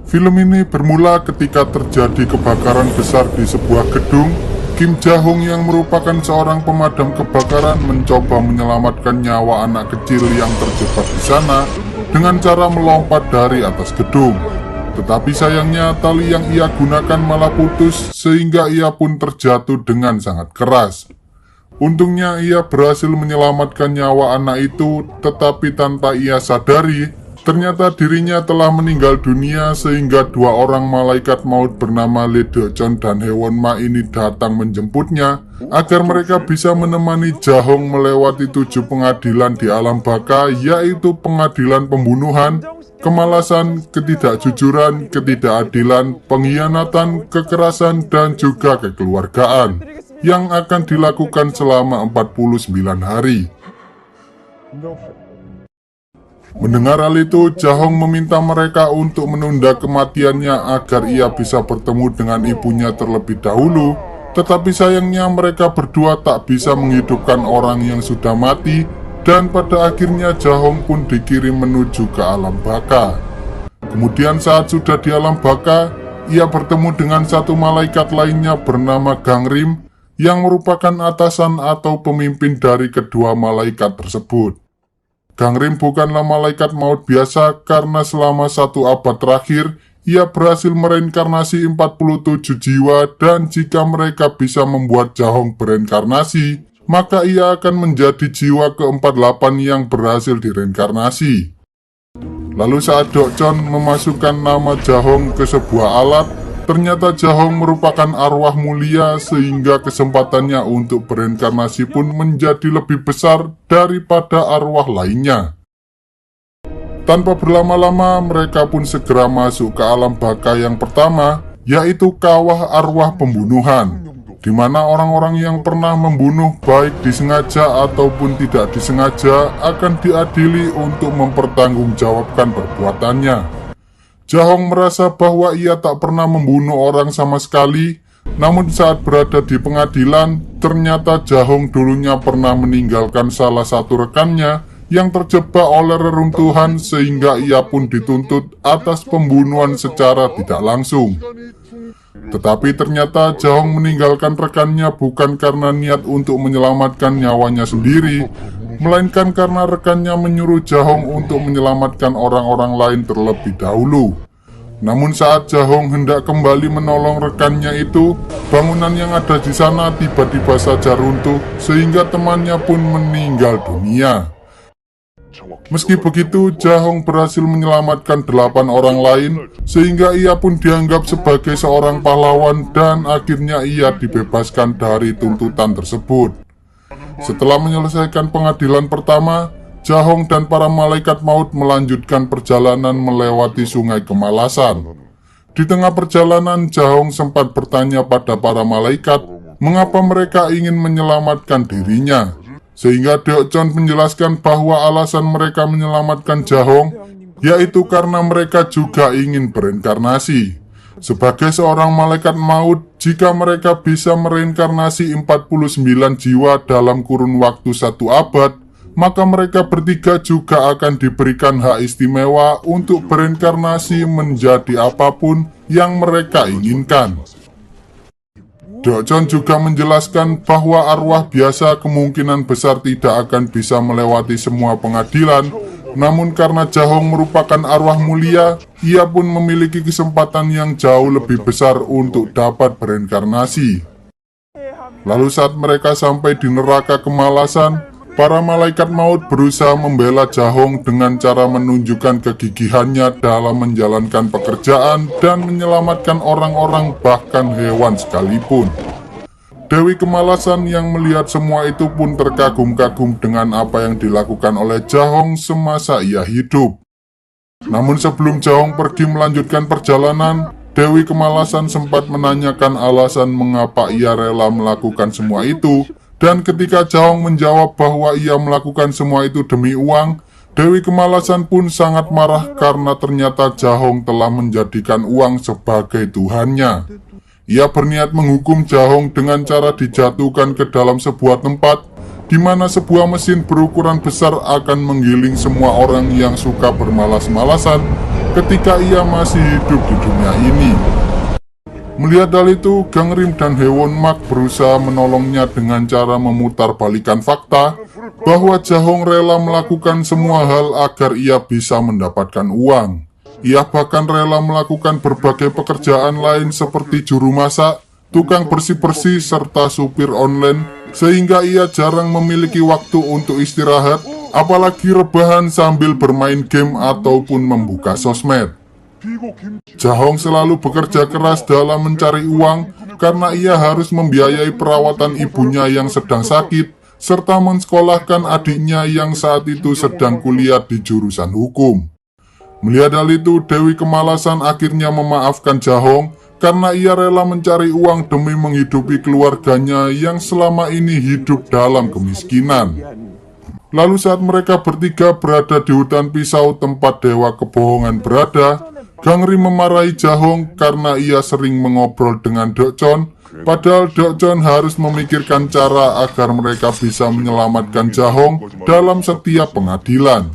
Film ini bermula ketika terjadi kebakaran besar di sebuah gedung. Kim Ja-hoong yang merupakan seorang pemadam kebakaran mencoba menyelamatkan nyawa anak kecil yang terjebak di sana dengan cara melompat dari atas gedung. Tetapi sayangnya tali yang ia gunakan malah putus sehingga ia pun terjatuh dengan sangat keras. Untungnya ia berhasil menyelamatkan nyawa anak itu, tetapi tanpa ia sadari, ternyata dirinya telah meninggal dunia sehingga dua orang malaikat maut bernama Lee Do-cheon dan Hye-won Ma ini datang menjemputnya agar mereka bisa menemani Ja-hoong melewati 7 pengadilan di alam baka, yaitu pengadilan pembunuhan, kemalasan, ketidakjujuran, ketidakadilan, pengkhianatan, kekerasan, dan juga kekeluargaan yang akan dilakukan selama 49 hari. Mendengar hal itu, Ja-hoong meminta mereka untuk menunda kematiannya agar ia bisa bertemu dengan ibunya terlebih dahulu. Tetapi sayangnya mereka berdua tak bisa menghidupkan orang yang sudah mati, dan pada akhirnya Ja-hoong pun dikirim menuju ke alam baka. Kemudian saat sudah di alam baka, ia bertemu dengan satu malaikat lainnya bernama Gangrim yang merupakan atasan atau pemimpin dari kedua malaikat tersebut. Gangrim bukanlah malaikat maut biasa karena selama 1 abad terakhir, ia berhasil mereinkarnasi 47 jiwa dan jika mereka bisa membuat Ja-hoong bereinkarnasi, maka ia akan menjadi jiwa ke-48 yang berhasil direinkarnasi. Lalu saat Do-cheon memasukkan nama Ja-hoong ke sebuah alat, ternyata Ja-hoong merupakan arwah mulia sehingga kesempatannya untuk bereinkarnasi pun menjadi lebih besar daripada arwah lainnya. Tanpa berlama-lama, mereka pun segera masuk ke alam baka yang pertama, yaitu kawah arwah pembunuhan, di mana orang-orang yang pernah membunuh baik disengaja ataupun tidak disengaja akan diadili untuk mempertanggungjawabkan perbuatannya. Ja-hoong merasa bahwa ia tak pernah membunuh orang sama sekali, namun saat berada di pengadilan, ternyata Ja-hoong dulunya pernah meninggalkan salah satu rekannya yang terjebak oleh reruntuhan sehingga ia pun dituntut atas pembunuhan secara tidak langsung. Tetapi ternyata Ja-hoong meninggalkan rekannya bukan karena niat untuk menyelamatkan nyawanya sendiri, melainkan karena rekannya menyuruh Ja-hoong untuk menyelamatkan orang-orang lain terlebih dahulu. Namun saat Ja-hoong hendak kembali menolong rekannya itu, bangunan yang ada di sana tiba-tiba saja runtuh sehingga temannya pun meninggal dunia. Meski begitu, Ja-hoong berhasil menyelamatkan 8 orang lain sehingga ia pun dianggap sebagai seorang pahlawan dan akhirnya ia dibebaskan dari tuntutan tersebut. Setelah menyelesaikan pengadilan pertama, Ja-hoong dan para malaikat maut melanjutkan perjalanan melewati sungai kemalasan. Di tengah perjalanan, Ja-hoong sempat bertanya pada para malaikat mengapa mereka ingin menyelamatkan dirinya. Sehingga Do-cheon menjelaskan bahwa alasan mereka menyelamatkan Ja-hoong yaitu karena mereka juga ingin bereinkarnasi. Sebagai seorang malaikat maut, jika mereka bisa mereinkarnasi 49 jiwa dalam kurun waktu 1 abad, maka mereka bertiga juga akan diberikan hak istimewa untuk bereinkarnasi menjadi apapun yang mereka inginkan. Do-cheon juga menjelaskan bahwa arwah biasa kemungkinan besar tidak akan bisa melewati semua pengadilan, namun karena Ja-hoong merupakan arwah mulia, ia pun memiliki kesempatan yang jauh lebih besar untuk dapat bereinkarnasi. Lalu saat mereka sampai di neraka kemalasan, para malaikat maut berusaha membela Ja-hoong dengan cara menunjukkan kegigihannya dalam menjalankan pekerjaan dan menyelamatkan orang-orang bahkan hewan sekalipun. Dewi Kemalasan yang melihat semua itu pun terkagum-kagum dengan apa yang dilakukan oleh Ja-hoong semasa ia hidup. Namun sebelum Ja-hoong pergi melanjutkan perjalanan, Dewi Kemalasan sempat menanyakan alasan mengapa ia rela melakukan semua itu. Dan ketika Ja-hoong menjawab bahwa ia melakukan semua itu demi uang, Dewi Kemalasan pun sangat marah karena ternyata Ja-hoong telah menjadikan uang sebagai Tuhannya. Ia berniat menghukum Ja-hoong dengan cara dijatuhkan ke dalam sebuah tempat, di mana sebuah mesin berukuran besar akan menggiling semua orang yang suka bermalas-malasan ketika ia masih hidup di dunia ini. Melihat hal itu, Gangrim dan Hewon Mak berusaha menolongnya dengan cara memutarbalikkan fakta bahwa Jahong rela melakukan semua hal agar ia bisa mendapatkan uang. Ia bahkan rela melakukan berbagai pekerjaan lain seperti juru masak, tukang bersih-bersih, serta supir online, sehingga ia jarang memiliki waktu untuk istirahat, apalagi rebahan sambil bermain game ataupun membuka sosmed. Jahong selalu bekerja keras dalam mencari uang karena ia harus membiayai perawatan ibunya yang sedang sakit, serta mensekolahkan adiknya yang saat itu sedang kuliah di jurusan hukum. Melihat hal itu, Dewi kemalasan akhirnya memaafkan Jahong karena ia rela mencari uang demi menghidupi keluarganya yang selama ini hidup dalam kemiskinan. Lalu saat mereka bertiga berada di hutan pisau tempat dewa kebohongan berada, Gangrim memarahi Jahong karena ia sering mengobrol dengan Dokcon, padahal Dokcon harus memikirkan cara agar mereka bisa menyelamatkan Jahong dalam setiap pengadilan.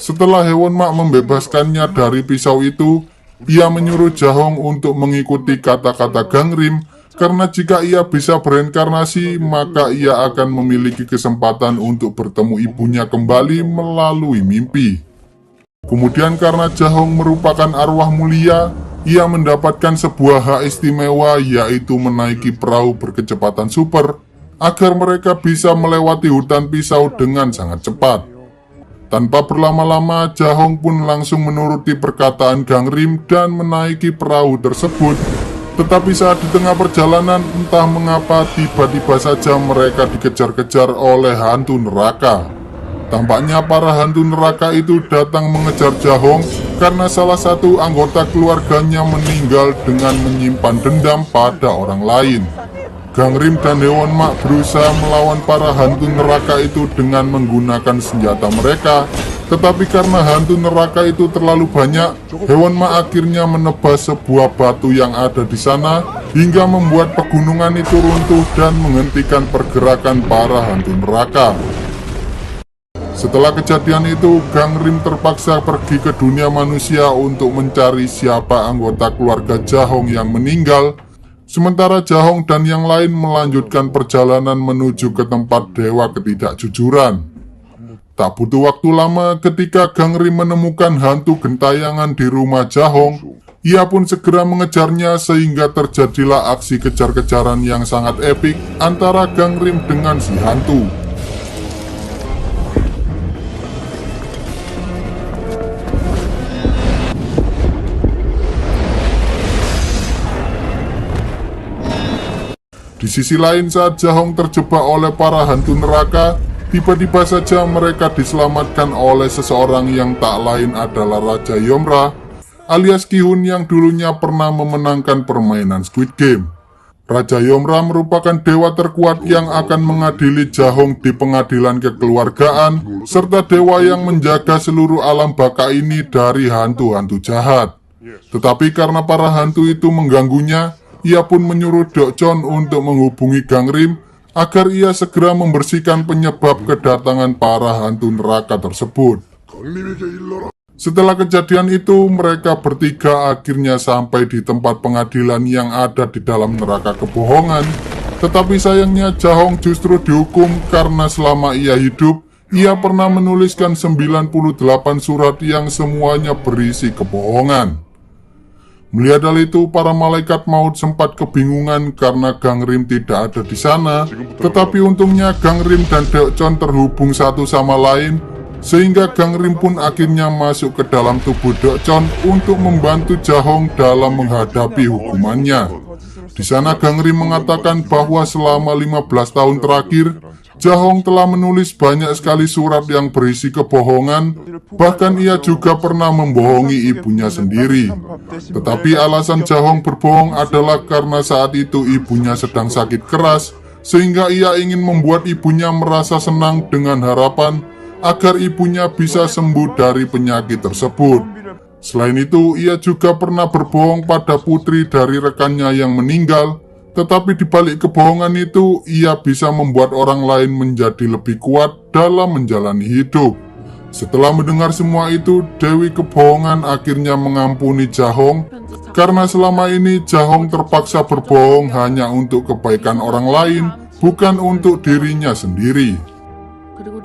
Setelah Hewon Mak membebaskannya dari pisau itu, ia menyuruh Jahong untuk mengikuti kata-kata Gangrim, karena jika ia bisa bereinkarnasi, maka ia akan memiliki kesempatan untuk bertemu ibunya kembali melalui mimpi. Kemudian karena Jahong merupakan arwah mulia, ia mendapatkan sebuah hak istimewa, yaitu menaiki perahu berkecepatan super, agar mereka bisa melewati hutan pisau dengan sangat cepat. Tanpa berlama-lama, Jahong pun langsung menuruti perkataan Gangrim dan menaiki perahu tersebut. Tetapi saat di tengah perjalanan, entah mengapa tiba-tiba saja mereka dikejar-kejar oleh hantu neraka. Tampaknya para hantu neraka itu datang mengejar Jahong karena salah satu anggota keluarganya meninggal dengan menyimpan dendam pada orang lain. Gangrim dan Hewon Mak berusaha melawan para hantu neraka itu dengan menggunakan senjata mereka, tetapi karena hantu neraka itu terlalu banyak, Hewon Mak akhirnya menebas sebuah batu yang ada di sana hingga membuat pegunungan itu runtuh dan menghentikan pergerakan para hantu neraka. Setelah kejadian itu, Gangrim terpaksa pergi ke dunia manusia untuk mencari siapa anggota keluarga Jahong yang meninggal, sementara Jahong dan yang lain melanjutkan perjalanan menuju ke tempat dewa ketidakjujuran. Tak butuh waktu lama ketika Gangrim menemukan hantu gentayangan di rumah Jahong, ia pun segera mengejarnya sehingga terjadilah aksi kejar-kejaran yang sangat epik antara Gangrim dengan si hantu. Di sisi lain, saat Jahong terjebak oleh para hantu neraka, tiba-tiba saja mereka diselamatkan oleh seseorang yang tak lain adalah Raja Yomra, alias Ki-hun yang dulunya pernah memenangkan permainan Squid Game. Raja Yomra merupakan dewa terkuat yang akan mengadili Jahong di pengadilan kekeluargaan, serta dewa yang menjaga seluruh alam baka ini dari hantu-hantu jahat. Tetapi karena para hantu itu mengganggunya, ia pun menyuruh Dokcon untuk menghubungi Gangrim agar ia segera membersihkan penyebab kedatangan para hantu neraka tersebut. Setelah kejadian itu, mereka bertiga akhirnya sampai di tempat pengadilan yang ada di dalam neraka kebohongan. Tetapi sayangnya Jahong justru dihukum karena selama ia hidup, ia pernah menuliskan 98 surat yang semuanya berisi kebohongan. Melihat hal itu, para malaikat maut sempat kebingungan karena Gangrim tidak ada di sana. Tetapi untungnya Gangrim dan Dokcon terhubung satu sama lain, sehingga Gangrim pun akhirnya masuk ke dalam tubuh Dokcon untuk membantu Jahong dalam menghadapi hukumannya. Di sana Gangrim mengatakan bahwa selama 15 tahun terakhir, Jahong telah menulis banyak sekali surat yang berisi kebohongan, bahkan ia juga pernah membohongi ibunya sendiri. Tetapi alasan Jahong berbohong adalah karena saat itu ibunya sedang sakit keras, sehingga ia ingin membuat ibunya merasa senang dengan harapan agar ibunya bisa sembuh dari penyakit tersebut. Selain itu, ia juga pernah berbohong pada putri dari rekannya yang meninggal. Tetapi di balik kebohongan itu, ia bisa membuat orang lain menjadi lebih kuat dalam menjalani hidup. Setelah mendengar semua itu, Dewi Kebohongan akhirnya mengampuni Jahong karena selama ini Jahong terpaksa berbohong hanya untuk kebaikan orang lain, bukan untuk dirinya sendiri. 그리고